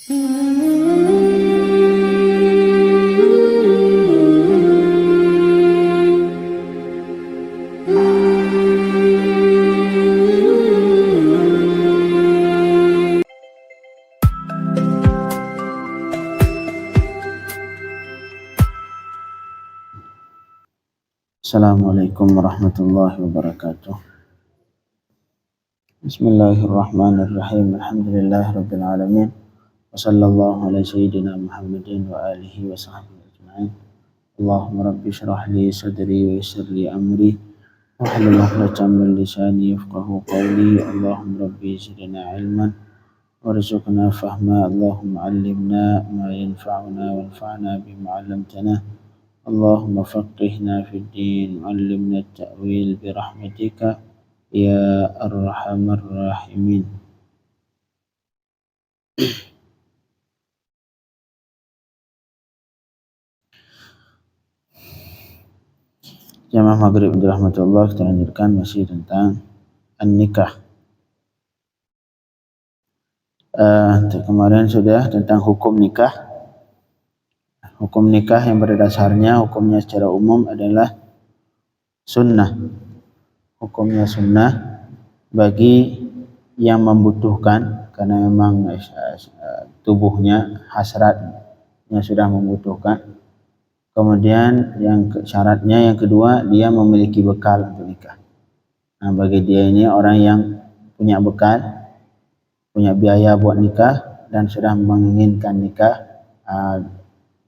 Assalamualaikum warahmatullahi wabarakatuh. Bismillahirrahmanirrahim. Alhamdulillahirabbil alamin. Wa sallallahu ala sayyidina Muhammadin wa alihi wa sahbihi ajma'in. Allahumma rabbi shrah li sadri wa yassir li amri wahlul 'uqdatam min lisani yafqahu qawli. Allahumma rabbi zidna ilman warzuqna fahma. Allahumma 'allimna ma yanfa'una wanfa'na bima 'allamtana. Allahumma faqihna fid din, 'allimna at-ta'wil bi rahmatika ya arhamar rahimin. Jamaah maghrib dirahmatullah, kita lanjutkan masih tentang an-nikah. Kemarin sudah tentang hukum nikah. Hukum nikah yang pada dasarnya hukumnya secara umum adalah sunnah. Hukumnya sunnah bagi yang membutuhkan, karena memang tubuhnya, hasratnya sudah membutuhkan. Kemudian syaratnya yang kedua, dia memiliki bekal untuk nikah. Nah, bagi dia ini orang yang punya bekal, punya biaya buat nikah dan sudah menginginkan nikah,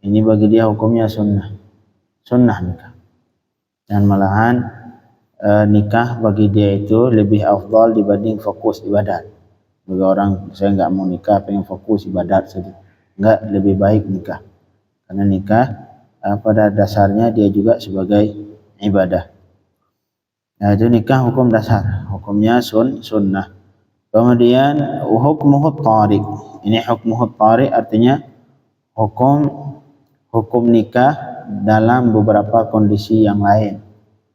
ini bagi dia hukumnya sunnah nikah. Dan malahan nikah bagi dia itu lebih afdal dibanding fokus ibadat. Bagi orang, saya enggak mau nikah, pengen fokus ibadat saja, enggak, lebih baik nikah. Karena nikah pada dasarnya dia juga sebagai ibadah. Nah, itu nikah hukum dasar, hukumnya sunnah. Kemudian hukmuhu tariq. Ini hukmuhu tariq artinya hukum nikah dalam beberapa kondisi yang lain,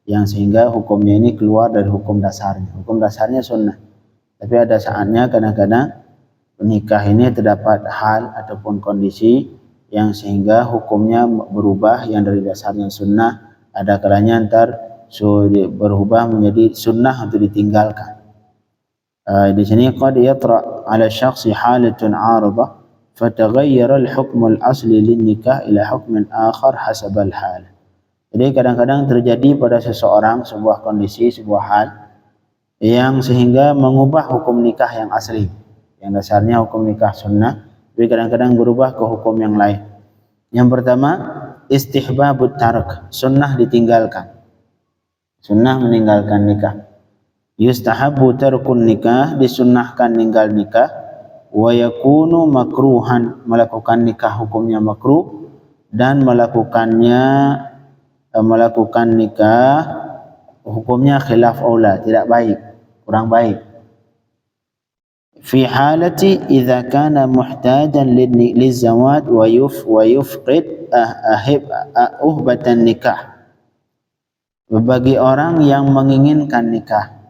yang sehingga hukumnya ini keluar dari hukum dasarnya. Hukum dasarnya sunnah, tapi ada saatnya kadang-kadang nikah ini terdapat hal ataupun kondisi yang sehingga hukumnya berubah, yang dari dasarnya sunnah ada kalanya berubah menjadi sunnah untuk ditinggalkan. Di sini qad yatra 'ala syakhsi halatun 'aridah fataghayyara al-hukm al-asli lin-nikah ila hukmin akhar hasab al-hal. Jadi kadang-kadang terjadi pada seseorang sebuah kondisi, sebuah hal yang sehingga mengubah hukum nikah yang asli, yang dasarnya hukum nikah sunnah, tapi kadang-kadang berubah ke hukum yang lain. Yang pertama, istihbabut tark, sunnah ditinggalkan, sunnah meninggalkan nikah. Yustahabbu tarkun nikah, disunnahkan ninggal nikah. Wa yakunu makruhan, melakukan nikah hukumnya makruh, dan melakukan nikah hukumnya khilaf aula, tidak baik, kurang baik. Fi halati idza kana muhtajan lizawaj wa yufqid uhbatan nikah. Bagi orang yang menginginkan nikah,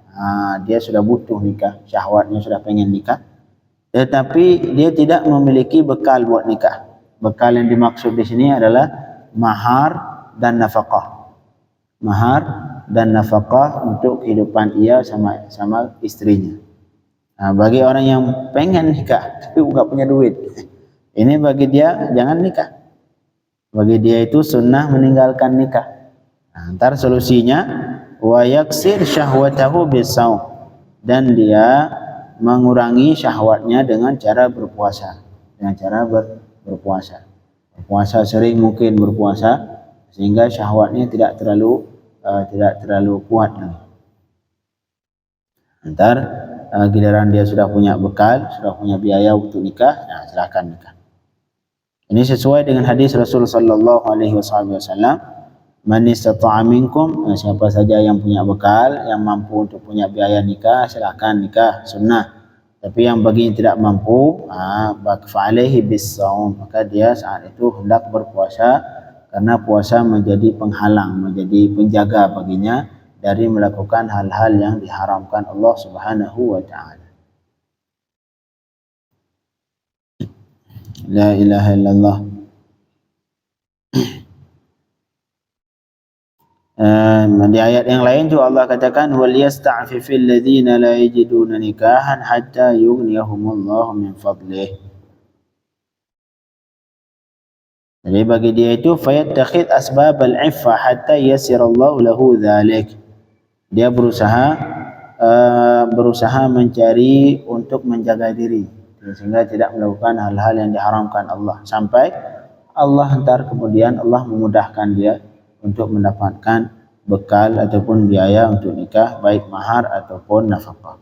dia sudah butuh nikah, syahwatnya sudah pengen nikah, tetapi dia tidak memiliki bekal buat nikah. Bekal yang dimaksud di sini adalah mahar dan nafkah. Mahar dan nafkah untuk kehidupan ia sama istrinya. Nah, bagi orang yang pengen nikah tapi enggak punya duit, ini bagi dia jangan nikah. Bagi dia itu sunnah meninggalkan nikah. Nah, ntar solusinya wa yaksir syahwatahu bisawm, dan dia mengurangi syahwatnya dengan cara berpuasa, berpuasa sering mungkin berpuasa, sehingga syahwatnya tidak terlalu kuat lagi. Ntar giliran dia sudah punya bekal, sudah punya biaya untuk nikah, nah silakan nikah. Ini sesuai dengan hadis Rasul sallallahu alaihi wasallam, man istata'a minkum, siapa saja yang punya bekal, yang mampu untuk punya biaya nikah, silakan nikah sunnah. Tapi yang bagi yang tidak mampu, fa'alaihi bis-shaum, maka dia saat itu hendak berpuasa, karena puasa menjadi penghalang, menjadi penjaga baginya dari melakukan hal-hal yang diharamkan Allah Subhanahu wa taala. La ilaha illallah. Di ayat yang lain juga Allah katakan wal yasta'fifil ladzina la yajiduna nikahan hatta yughniyahumullahu min fadlih. Jadi bagi dia itu fayattakhid asbabal iffa hatta yassirallahu lahu dzalik. Dia berusaha mencari untuk menjaga diri sehingga tidak melakukan hal-hal yang diharamkan Allah sampai Allah hantar kemudian Allah memudahkan dia untuk mendapatkan bekal ataupun biaya untuk nikah baik mahar ataupun nafkah.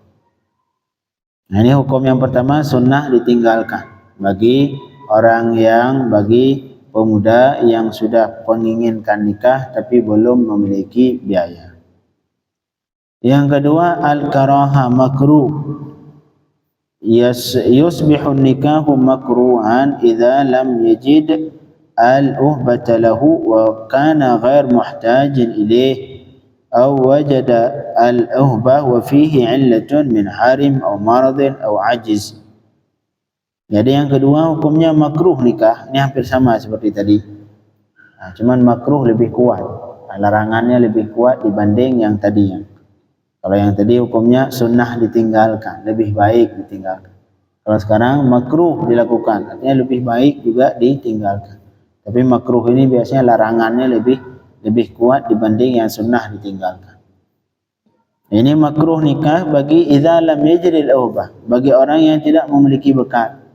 Nah, ini hukum yang pertama, sunnah ditinggalkan bagi pemuda yang sudah menginginkan nikah tapi belum memiliki biaya. Yang kedua, al-karaha makruh. Yusbihu nikahu makruhan idza lam yajid al-uhbata lahu wa kana ghair muhtajin ilaih aw wajada al-uhbah wa fihi illatun min harim aw maradin aw ajiz. Jadi yang kedua hukumnya makruh nikah. Ini hampir sama seperti tadi. Cuman makruh lebih kuat. Larangannya lebih kuat dibanding yang tadi. Kalau yang tadi hukumnya sunnah ditinggalkan, lebih baik ditinggalkan. Kalau sekarang makruh dilakukan, artinya lebih baik juga ditinggalkan. Tapi makruh ini biasanya larangannya lebih kuat dibanding yang sunnah ditinggalkan. Ini makruh nikah bagi idza lam yajril awbah, bagi orang yang tidak memiliki bekal.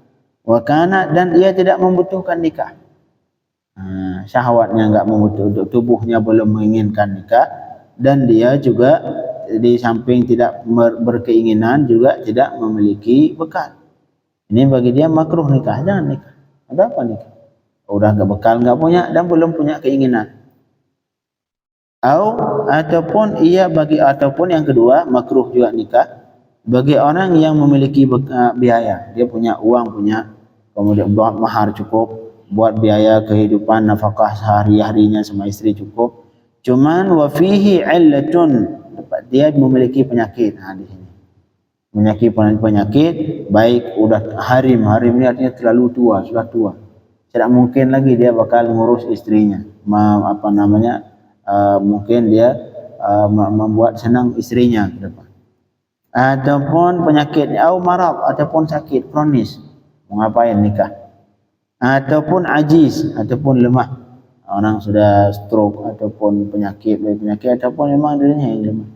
Wa kana, dan ia tidak membutuhkan nikah. Syahwatnya enggak membutuhkan, tubuhnya belum menginginkan nikah, dan dia juga di samping tidak berkeinginan juga tidak memiliki bekal. Ini bagi dia makruh nikah, jangan nikah. Ada apa nikah? Udah enggak bekal, enggak punya dan belum punya keinginan. Ataupun yang kedua makruh juga nikah bagi orang yang memiliki biaya. Dia punya uang, kemudian buat mahar cukup, buat biaya kehidupan nafkah sehari-harinya sama istri cukup. Cuman wa fihi illatun, dia memiliki penyakit. Di sini penyakit baik udah harim ini artinya terlalu tua, sudah tua. Tidak mungkin lagi dia bakal ngurus istrinya. Mungkin dia membuat senang istrinya ke depan. Ataupun penyakit atau marad ataupun sakit kronis, mau ngapain nikah? Ataupun ajiz ataupun lemah, orang sudah stroke ataupun penyakit ataupun memang dirinya yang lemah.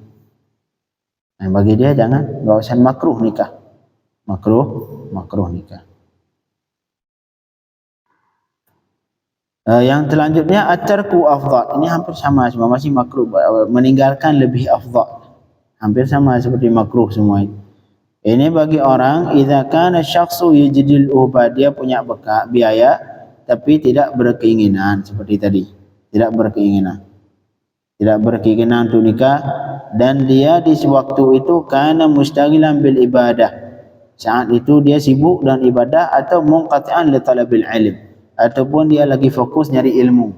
Nah, bagi dia jangan, enggak usah, makruh nikah. Makruh nikah. Yang selanjutnya at-tarku afdal. Ini hampir sama, masih makruh. Meninggalkan lebih afdal. Hampir sama seperti makruh semua itu. Ini bagi orang idza kana syakhsu yajidul ubah, dia punya biaya tapi tidak berkeinginan seperti tadi. Tidak berkeinginan untuk nikah, dan dia di waktu itu kana mustaghilan bil ibadah. Saat itu dia sibuk dengan ibadah atau munqati'an li talabil ilm, ataupun dia lagi fokus nyari ilmu.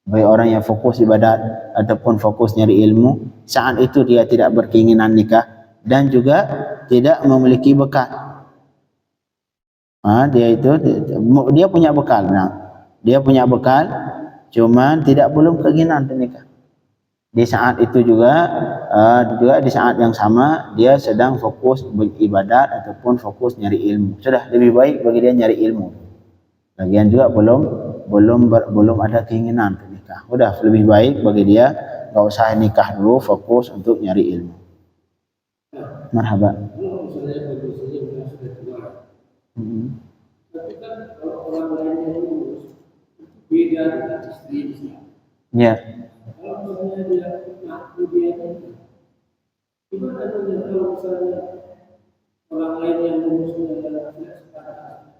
Bagi orang yang fokus ibadat ataupun fokus nyari ilmu, saat itu dia tidak berkeinginan nikah dan juga tidak memiliki bekal. Dia punya bekal. Dia punya bekal, cuman belum keinginan untuk nikah. Di saat itu juga di saat yang sama dia sedang fokus beribadat ataupun fokus nyari ilmu. Sudah lebih baik bagi dia nyari ilmu. Lagian juga belum ada keinginan untuk nikah. Udah lebih baik bagi dia enggak usah nikah dulu, fokus untuk nyari ilmu. Marhaba. Tapi kan kalau orang lainnya lulus beda dengan istri. Ya. Kalau misalnya dia ngaku dia itu, gimana kalau misalnya orang lain yang lulus tidak sepakat?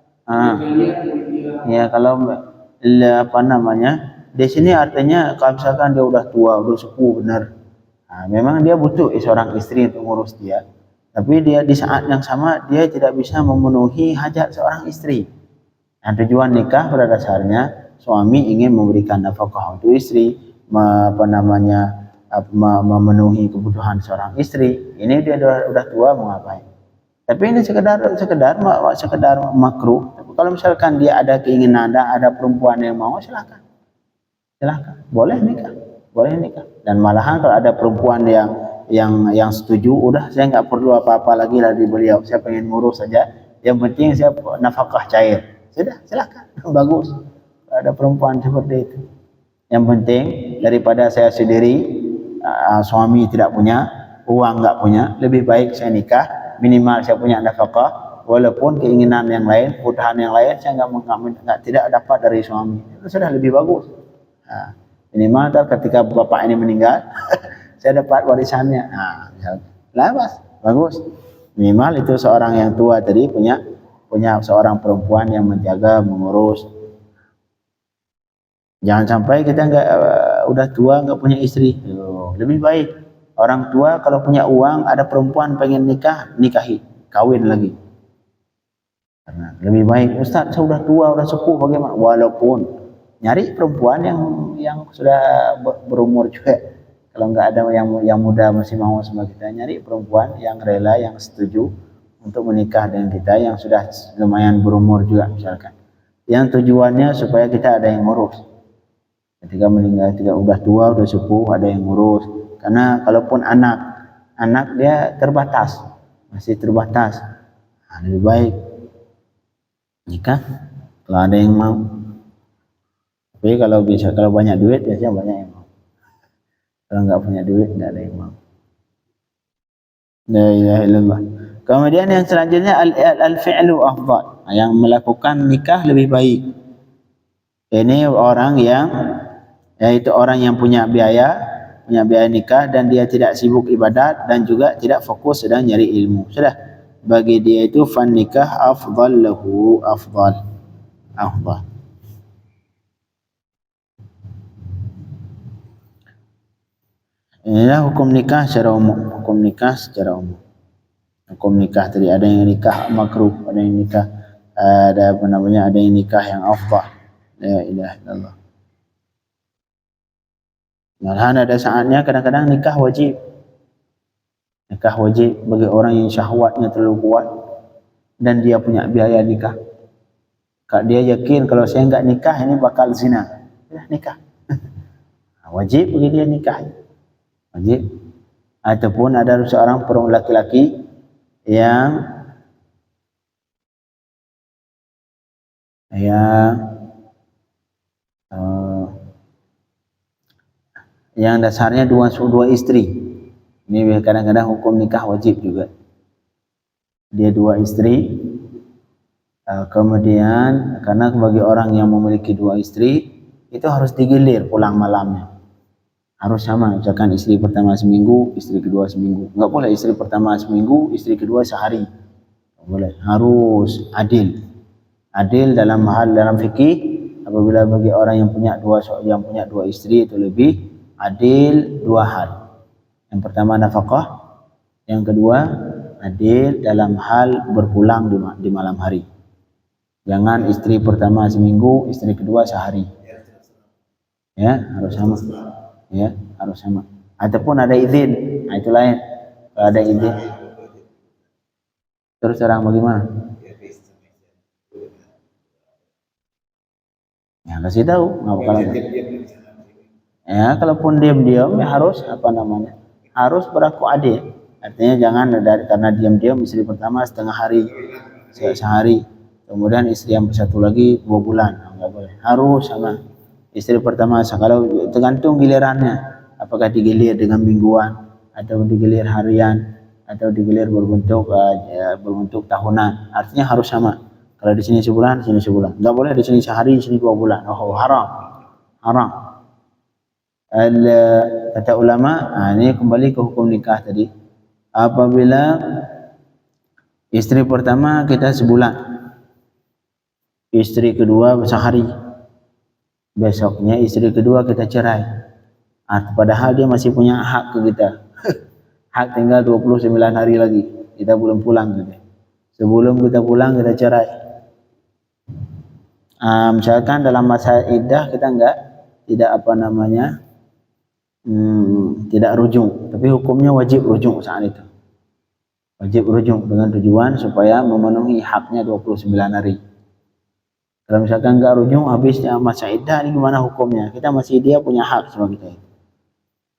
Ya, kalau di sini artinya kalau misalkan dia udah tua, udah sepuh benar. Memang dia butuh seorang istri untuk ngurus dia. Tapi dia di saat yang sama dia tidak bisa memenuhi hajat seorang istri. Nah, tujuan nikah pada dasarnya suami ingin memberikan nafkah untuk istri, memenuhi kebutuhan seorang istri. Ini dia udah tua mau ngapain? Tapi ini sekedar makruh. Kalau misalkan dia ada keinginan, ada perempuan yang mau, silakan. Silakan. Boleh nikah. Boleh nikah. Dan malahan kalau ada perempuan yang setuju, udah saya nggak perlu apa-apa lagi dari beliau. Saya pengen ngurus saja. Yang penting saya nafkah cair. Sudah, silakan. Bagus. Ada perempuan seperti itu. Yang penting daripada saya sendiri suami tidak punya, uang nggak punya, lebih baik saya nikah. Minimal saya punya nafkah. Walaupun keinginan yang lain, kebutuhan yang lain saya nggak tidak dapat dari suami. Itu sudah lebih bagus. Nah, minimal ketika bapak ini meninggal, saya dapat warisannya. Nah, misalnya, bagus. Minimal itu seorang yang tua tadi punya seorang perempuan yang menjaga, mengurus. Jangan sampai kita udah tua nggak punya istri. Lebih baik orang tua kalau punya uang, ada perempuan pengen nikah, nikahi, kawin lagi. Karena lebih baik, Ustaz saya udah tua, udah sepuh, bagaimana? Walaupun nyari perempuan yang sudah berumur juga. Kalau nggak ada yang muda masih mau sama kita, nyari perempuan yang rela, yang setuju untuk menikah dengan kita, yang sudah lumayan berumur juga misalkan. Yang tujuannya supaya kita ada yang ngurus. Ketika meninggal, ketika udah tua, udah sepuh, ada yang ngurus. Karena kalaupun anak dia terbatas, masih terbatas. Nah, lebih baik nikah kalau ada yang mau. Tapi kalau banyak duit, biasanya banyak yang mau. Kalau nggak punya duit, nggak ada yang mau. La ilaha illallah. Kemudian yang selanjutnya al-fi'lu afdal. Yang melakukan nikah lebih baik. Ini orang yaitu orang yang punya biaya nikah dan dia tidak sibuk ibadat dan juga tidak fokus sedang nyari ilmu. Sudah, bagi dia itu fan nikah afdal lahu, afdal. Inilah hukum nikah secara umum. Hukum nikah secara umum. Hukum nikah tadi ada yang nikah makruh, ada yang nikah ada yang nikah yang afdal. La ilaha illallah. Malahan ada saatnya kadang-kadang nikah wajib. Nikah wajib bagi orang yang syahwatnya terlalu kuat dan dia punya biaya nikah. Dia yakin kalau saya enggak nikah ini bakal zina. Ya, nikah. Wajib bagi dia nikah. Wajib. Ataupun ada seorang laki-laki yang dasarnya dua istri. Ini kadang-kadang hukum nikah wajib juga. Dia dua istri, kemudian karena bagi orang yang memiliki dua istri itu harus digilir pulang malamnya. Harus sama, misalkan istri pertama seminggu, istri kedua seminggu. Enggak boleh istri pertama seminggu, istri kedua sehari. Enggak boleh. Harus adil. Adil dalam fikih, apabila bagi orang yang punya dua istri itu lebih adil dua hal. Yang pertama nafkah, yang kedua adil dalam hal berpulang di malam hari. Jangan istri pertama seminggu, istri kedua sehari. Ya, harus sama. Ya, harus sama. Ataupun ada izin, nah itu lain. Kalau ada izin, terus orang bagaimana? Ya kasih tahu, nggak bakal ada. Ya, kalaupun diam-diam ya harus harus berlaku adil. Artinya jangan karena diam-diam istri pertama setengah hari, sehari, kemudian istri yang satu lagi 2 bulan, nggak boleh. Harus sama. Istri pertama, kalau tergantung gilirannya, apakah digilir dengan mingguan, atau digilir harian, atau digilir berbentuk tahunan. Artinya harus sama. Kalau di sini sebulan, di sini sebulan. Nggak boleh di sini sehari, di sini 2 bulan. Oh, haram. Kata ulama, ini kembali ke hukum nikah tadi. Apabila istri pertama kita sebulan, istri kedua sehari, besoknya istri kedua kita cerai. Padahal dia masih punya hak ke kita. Hak tinggal 29 hari lagi. Kita belum pulang gitu. Sebelum kita pulang kita cerai. Misalkan dalam masa iddah kita tidak rujuk, tapi hukumnya wajib rujuk saat itu. Wajib rujuk dengan tujuan supaya memenuhi haknya 29 hari. Kalau misalkan nggak rujuk habisnya masa iddah, ini gimana hukumnya? Kita masih, dia punya hak sama kita.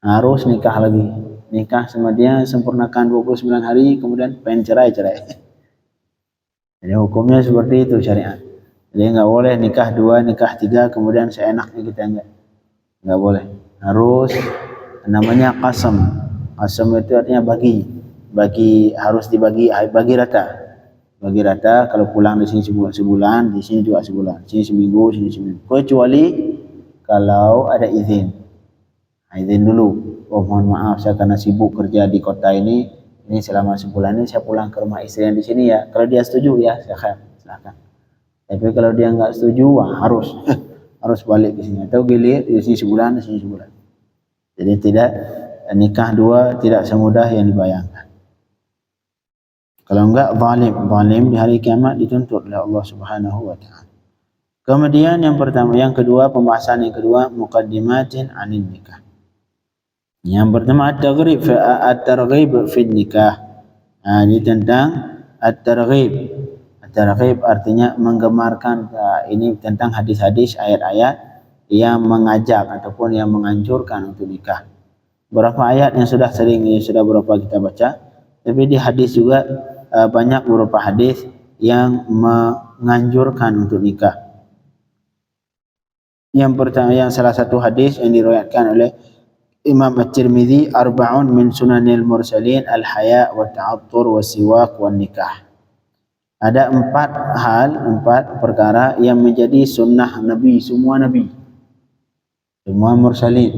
Harus nikah lagi. Nikah sama dia, sempurnakan 29 hari, kemudian pengen cerai. Jadi hukumnya seperti itu syariat. Jadi nggak boleh nikah 2, nikah 3, kemudian seenaknya kita nggak boleh. Harus, namanya qasam. Qasam itu artinya bagi harus bagi rata. Kalau pulang di sini sebulan, di sini juga sebulan, sini seminggu, sini seminggu. Kecuali kalau ada izin. Izin dulu. Oh mohon maaf, saya karena sibuk kerja di kota ini selama sebulan ini saya pulang ke rumah istri yang di sini ya. Kalau dia setuju ya silakan. Tapi kalau dia nggak setuju, harus harus balik ke sini. Atau gilir di sini sebulan, di sini sebulan. Jadi tidak, nikah 2 tidak semudah yang dibayangkan. Kalau enggak zalim di hari kiamat dituntut oleh Allah Subhanahu wa taala. Kemudian yang kedua, pembahasan yang kedua, muqaddimatin 'anil nikah. Yang pertama at-targhib fi nikah. Ini tentang at-targhib. At-targhib artinya menggemarkan. Ini tentang hadis-hadis, ayat-ayat yang mengajak ataupun yang menganjurkan untuk nikah. Beberapa ayat yang sudah berapa kita baca, tapi di hadis juga banyak beberapa hadis yang menganjurkan untuk nikah. Yang pertama, yang salah satu hadis yang diriwayatkan oleh Imam At-Tirmidzi, arba'un min sunanil mursalin al-haya wa ta'attur wa siwak wa nikah. Ada 4 perkara yang menjadi sunnah Nabi, semua mursalin,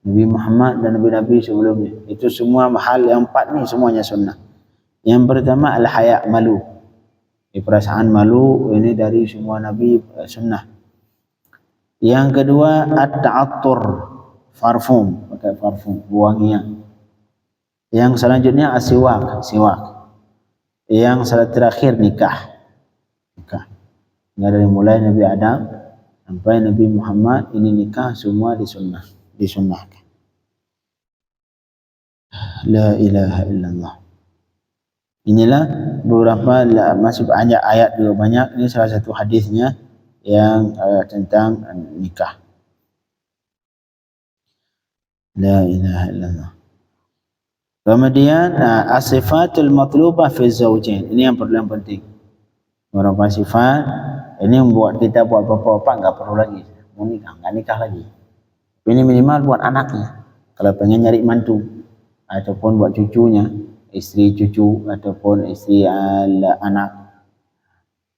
Nabi Muhammad dan Nabi-Nabi sebelumnya. Itu semua hal yang 4 ni semuanya sunnah. Yang pertama al-haya, malu. Perasaan malu ini dari semua Nabi, sunnah. Yang kedua at-ta'attur, pakai parfum, wangian. Yang selanjutnya siwak. Yang terakhir nikah. Dari mulai Nabi Adam sampai Nabi Muhammad, ini nikah semua disunnahkan. La ilaha illallah. Inilah beberapa, masih banyak ayat juga banyak. Ini salah satu hadisnya yang tentang nikah. La ilaha illallah. Kemudian as-sifatul matlubah fi zawjain. Ini yang penting. Beberapa sifat ini membuat kita buat bapak-bapak nggak perlu lagi mau nikah lagi. Ini minimal buat anaknya. Kalau pengen nyari mantu ataupun buat cucunya, istri cucu ataupun istri anak.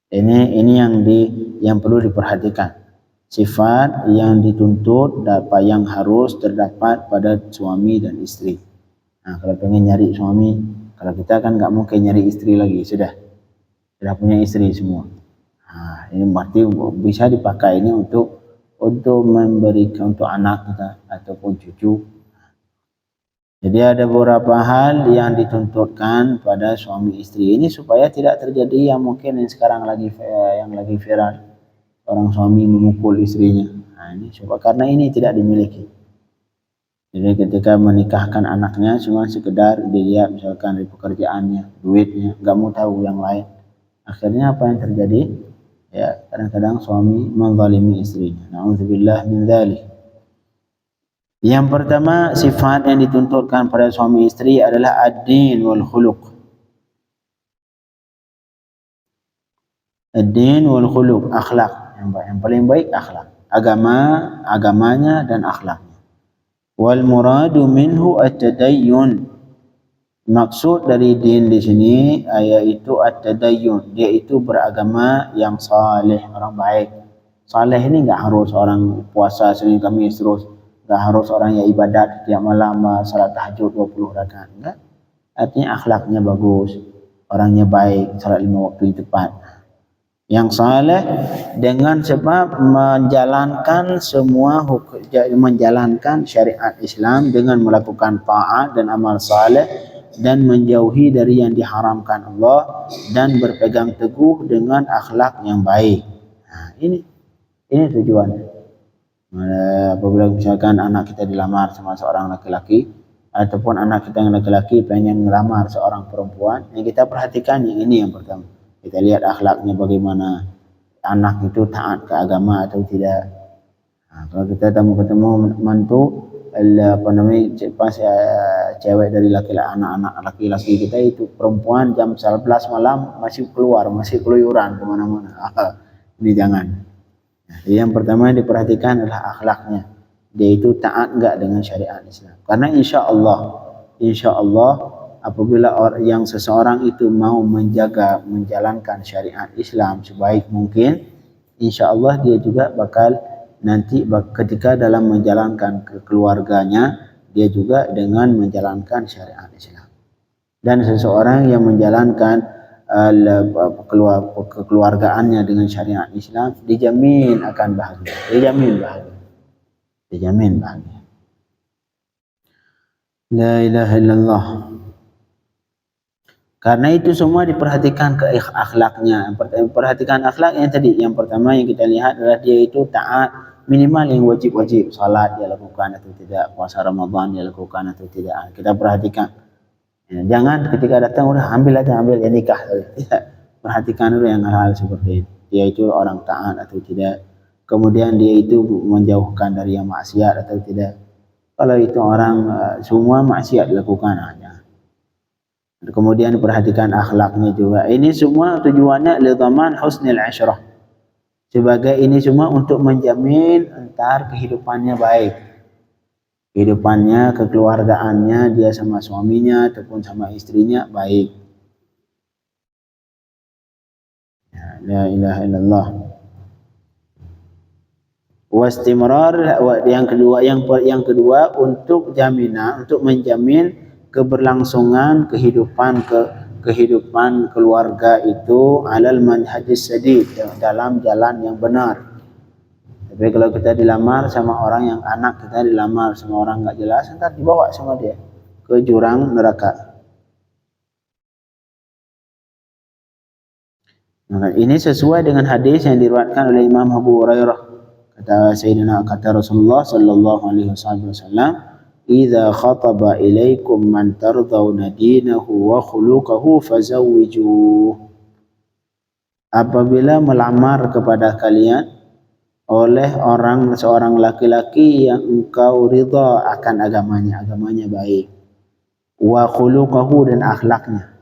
Ini yang perlu diperhatikan. Sifat yang dituntut, yang harus terdapat pada suami dan istri. Kalau pengen nyari suami, kalau kita kan nggak mungkin nyari istri lagi, sudah punya istri semua. Ini berarti bisa dipakai ini untuk memberikan untuk anak kita ataupun cucu. Jadi ada beberapa hal yang dituntutkan pada suami istri ini supaya tidak terjadi yang mungkin yang sekarang lagi viral, orang suami memukul istrinya. Ini karena ini tidak dimiliki. Jadi ketika menikahkan anaknya cuma sekedar dilihat misalkan dari pekerjaannya, duitnya, nggak mau tahu yang lain. Akhirnya apa yang terjadi? Ya, kadang-kadang suami menzalimi istrinya. Na'udzubillah min dzalik. Yang pertama, sifat yang dituntutkan pada suami istri adalah ad-din wal khuluq. Ad-din wal khuluq, akhlak. Yang paling baik akhlak. Agamanya dan akhlaknya. Wal muradu minhu at-tadayyun. Maksud dari din di sini yaitu at-tadayyun, dia itu beragama yang saleh, orang baik. Saleh ini enggak harus orang puasa Senin Kamis terus, enggak harus orang yang ibadat tiap malam salat tahajud 20 rakaat, enggak. Artinya akhlaknya bagus, orangnya baik, salat 5 waktu yang tepat. Yang saleh dengan sebab menjalankan menjalankan syariat Islam dengan melakukan taat dan amal saleh dan menjauhi dari yang diharamkan Allah dan berpegang teguh dengan akhlak yang baik. Ini tujuannya. Apabila misalkan anak kita dilamar sama seorang laki-laki ataupun anak kita yang laki-laki pengen melamar seorang perempuan, yang kita perhatikan yang ini yang pertama. Kita lihat akhlaknya bagaimana, anak itu taat ke agama atau tidak. Kalau kita ketemu mantu cewek dari anak-anak laki-laki kita itu, perempuan jam 11 malam masih keluar, masih keluyuran kemana-mana. Ini jangan. Jadi yang pertama yang diperhatikan adalah akhlaknya. Dia itu taat enggak dengan syariat Islam. Karena insya Allah apabila yang seseorang itu mau menjalankan syariat Islam sebaik mungkin, insya Allah dia juga bakal nanti ketika dalam menjalankan keluarganya, dia juga dengan menjalankan syariat Islam. Dan seseorang yang menjalankan kekeluargaannya dengan syariat Islam dijamin akan bahagia, dijamin bahagia. La ilaha illallah. Karena itu semua diperhatikan ke akhlaknya. Perhatikan akhlaknya tadi. Yang pertama yang kita lihat adalah dia itu taat, minimal yang wajib-wajib. Salat dia lakukan atau tidak, puasa Ramadan dia lakukan atau tidak. Kita perhatikan. Ya, jangan ketika datang udah ambil ya nikah. Tidak. Perhatikan dulu yang hal-hal seperti itu. Dia itu orang taat atau tidak. Kemudian dia itu menjauhkan dari yang maksiat atau tidak. Kalau itu orang semua maksiat dilakukan aja. Kemudian perhatikan akhlaknya juga. Ini semua tujuannya lidhaman husnil asyrah. Sebagai ini semua untuk menjamin entar kehidupannya baik. Kehidupannya, kekeluargaannya, dia sama suaminya ataupun sama istrinya baik. La ilaha illallah. Wastimrar, yang kedua untuk jaminan, untuk menjamin keberlangsungan kehidupan keluarga itu alal manhajis sadid, dalam jalan yang benar. Tapi kalau kita dilamar sama orang yang anak kita dilamar sama orang enggak jelas, entar dibawa sama dia ke jurang neraka. Nah, ini sesuai dengan hadis yang diriwayatkan oleh Imam Abu Hurairah. Kata Rasulullah sallallahu alaihi wasallam, "Idza khataba ilaikum man tardawna dinahu wa khuluquhu fazawwijuh." Apabila melamar kepada kalian oleh seorang laki-laki yang engkau ridha akan agamanya baik, wa khuluquhu, dan akhlaknya.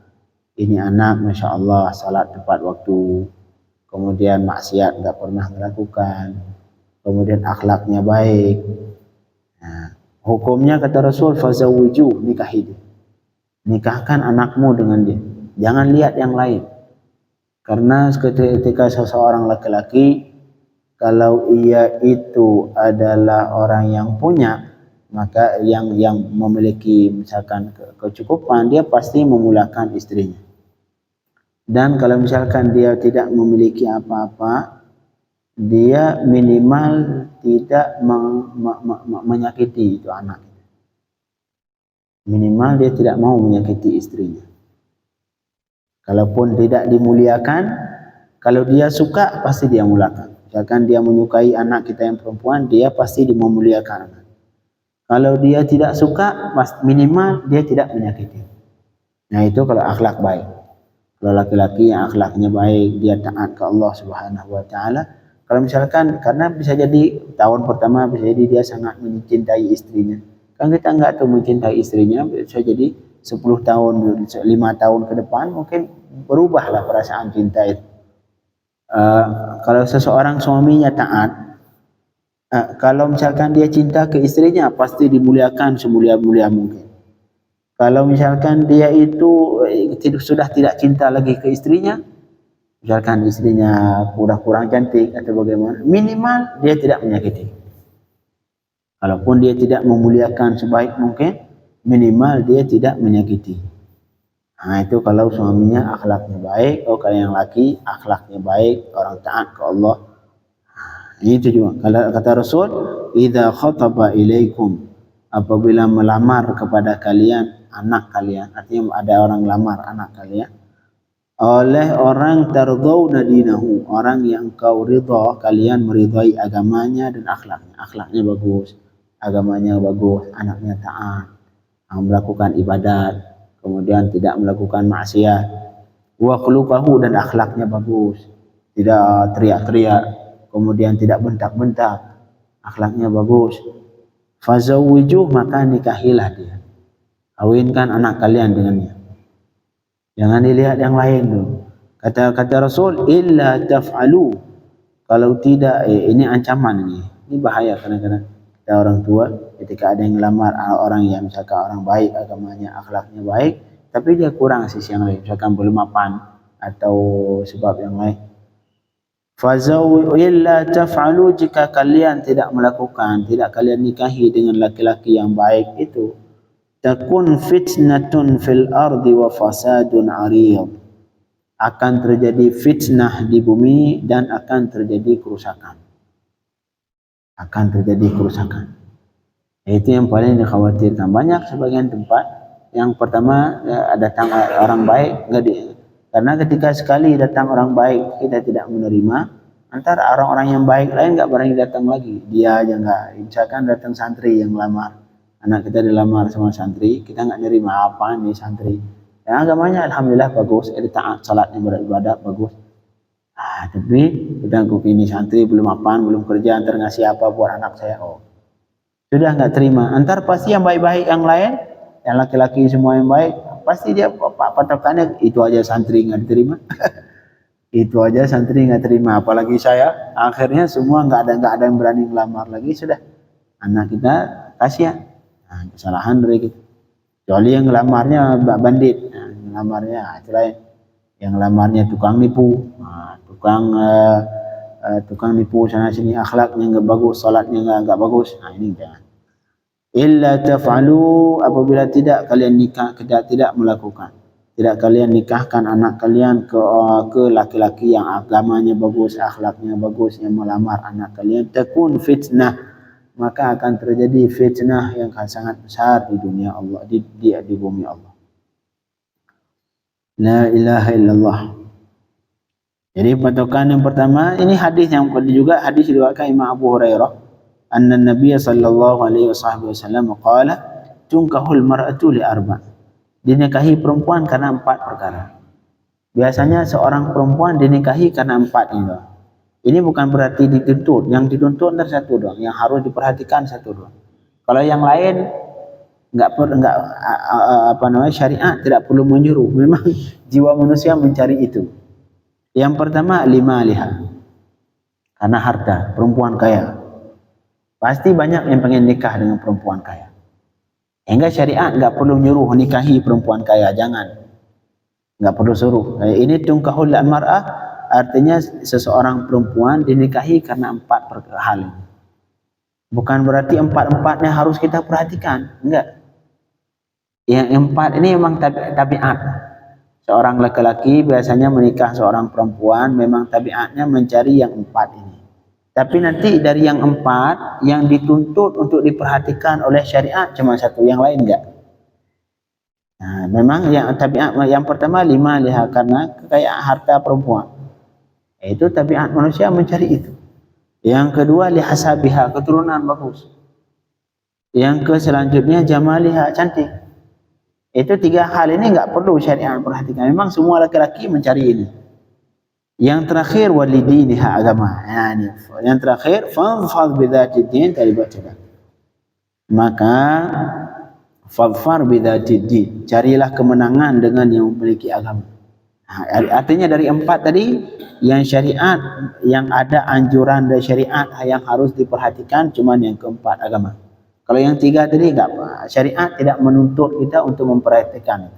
Ini anak Masya Allah salat tepat waktu, kemudian maksiat enggak pernah melakukan, kemudian akhlaknya baik. Nah, hukumnya kata Rasul, fazawwiju, nikahi dia. Nikahkan anakmu dengan dia. Jangan lihat yang lain. Karena ketika seseorang laki-laki, kalau ia itu adalah orang yang punya, maka yang memiliki misalkan kecukupan, dia pasti memulakan istrinya. Dan kalau misalkan dia tidak memiliki apa-apa, dia minimal tidak menyakiti itu anak. Minimal dia tidak mau menyakiti istrinya. Kalaupun tidak dimuliakan, kalau dia suka pasti dia muliakan. Misalkan dia menyukai anak kita yang perempuan, dia pasti memuliakan. Kalau dia tidak suka, minimal dia tidak menyakiti. Nah itu kalau akhlak baik. Kalau laki-laki yang akhlaknya baik, dia taat ke Allah Subhanahu wa Ta'ala. Kalau misalkan, karena bisa jadi tahun pertama bisa jadi dia sangat mencintai istrinya. Kan kita enggak tuh mencintai istrinya, bisa jadi 10 tahun, 5 tahun ke depan mungkin berubahlah perasaan cinta itu. Kalau seseorang suaminya taat, kalau misalkan dia cinta ke istrinya, pasti dimuliakan semulia-mulia mungkin. Kalau misalkan dia itu sudah tidak cinta lagi ke istrinya, misalkan istrinya kurang cantik atau bagaimana, minimal dia tidak menyakiti. Kalaupun dia tidak memuliakan sebaik mungkin, minimal dia tidak menyakiti. Nah itu kalau suaminya akhlaknya baik. Kalau yang laki akhlaknya baik, orang taat ke Allah. Itu juga kata Rasul, idza khataba ilaikum, apabila melamar kepada kalian anak kalian, artinya ada orang lamar anak kalian oleh orang tardawna dinahu, orang yang kau ridha, kalian meridai agamanya dan akhlaknya bagus, agamanya bagus, anaknya taat, melakukan ibadat, kemudian tidak melakukan maksiat, wa khuluquhu, dan akhlaknya bagus, tidak teriak-teriak, kemudian tidak bentak-bentak, akhlaknya bagus. Fazawwijuh, maka nikahilah dia. Kawinkan anak kalian dengannya. Jangan dilihat yang lain tuh. Kata Rasul, illa taf'alu. Kalau tidak, ini ancaman ini. Ini bahaya kadang-kadang. Kita orang tua, ketika ada yang ngelamar orang yang misalkan orang baik, agamanya, akhlaknya baik, tapi dia kurang sisi yang lain, misalkan belum mapan atau sebab yang lain. Fazawwijuh illa taf'alu, jika kalian tidak melakukan, tidak kalian nikahi dengan laki-laki yang baik itu, takun fitnatun fil ardi wa fasadun 'arid. Akan terjadi fitnah di bumi dan akan terjadi kerusakan. Akan terjadi kerusakan. Itu yang paling dikhawatirkan. Banyak sebagian tempat, yang pertama datang orang baik, karena ketika sekali datang orang baik kita tidak menerima, antara orang-orang yang baik lain nggak berani datang lagi. Dia aja nggak. Misalkan datang santri yang lamar, anak kita dilamar sama santri, kita nggak nerima, apa nih santri. Ya, agamanya alhamdulillah bagus, taat, salatnya beribadah bagus. Tapi udah ini santri belum apaan, belum kerja, antar ngasih apa buat anak saya. Oh, sudah nggak terima. Antar pasti yang baik-baik yang lain, yang laki-laki semua yang baik, pasti dia patokannya itu aja santri nggak diterima. Itu aja santri nggak terima, apalagi saya. Akhirnya semua nggak ada yang berani melamar lagi. Sudah, anak kita kasihan. Nah, kesalahan dari kita. Kecuali yang ngelamarnya bandit, nah, ngelamarnya itu lain. Yang ngelamarnya tukang nipu, nah, tukang nipu sana sini, akhlaknya nggak bagus, salatnya nggak bagus. Nah, ini jangan. Illa taf'alu, apabila tidak kalian nikah, tidak melakukan, tidak kalian nikahkan anak kalian ke laki-laki yang agamanya bagus, akhlaknya bagus, yang melamar anak kalian, takun fitnah, maka akan terjadi fitnah yang sangat besar di dunia Allah, di bumi Allah. La ilaha illallah. Jadi patokan yang pertama, ini hadis yang juga hadis diriwayatkan Imam Abu Hurairah, anna Nabiy sallallahu alaihi wasallam qala, tunkahul mar'atu li arba'. Dinikahi perempuan karena 4 perkara. Biasanya seorang perempuan dinikahi karena 4 ini. Ini bukan berarti dituntut, yang dituntut ada 1 doang, yang harus diperhatikan 1 doang. Kalau yang lain syariat tidak perlu menyuruh, memang jiwa manusia mencari itu. Yang pertama, 5 liha, karena harta, perempuan kaya. Pasti banyak yang pengen nikah dengan perempuan kaya. Hingga syariat nggak perlu nyuruh nikahi perempuan kaya, jangan. Nggak perlu suruh. Ini tungkahul mar'ah, artinya seseorang perempuan dinikahi karena 4 hal ini. Bukan berarti 4-4-nya harus kita perhatikan, enggak. Yang 4 ini memang tabiat. Seorang laki-laki biasanya menikah seorang perempuan, memang tabiatnya mencari yang 4 ini. Tapi nanti dari yang 4, yang dituntut untuk diperhatikan oleh syariat cuma 1, yang lain enggak. Nah, memang yang tabiat yang pertama 5 liha, karena kekayaan harta perempuan. Itu tabiat manusia mencari itu. Yang kedua lihasabiha, keturunan bagus. Yang selanjutnya jamaliha, cantik. Itu 3 hal ini enggak perlu syariat perhatikan. Memang semua laki-laki mencari ini. Yang terakhir walidiniha, agama. Nah, ini. Yang terakhir fadfar bidzatid din, tadi baca. Maka fadfar bidzatid din, carilah kemenangan dengan yang memiliki agama. Nah, artinya dari 4 tadi, yang syariat, yang ada anjuran dari syariat yang harus diperhatikan cuman yang keempat, agama. Kalau yang 3 tadi enggak, syariat tidak menuntut kita untuk memperhatikan.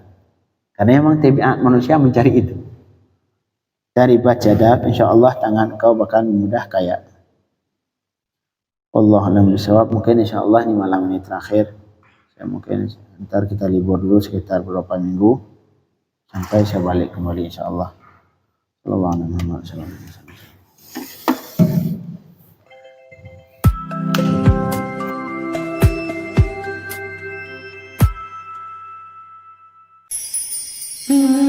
Karena memang tabiat manusia mencari itu. Dari baca dah, insyaallah tangan kau bakal mudah kaya. Wallahu a'lam bishawab. Mungkin insyaallah ini malam ini terakhir. Saya mungkin ntar kita libur dulu sekitar beberapa minggu sampai saya balik kembali insyaallah. Sallallahu alaihi wasallam. Mm-hmm.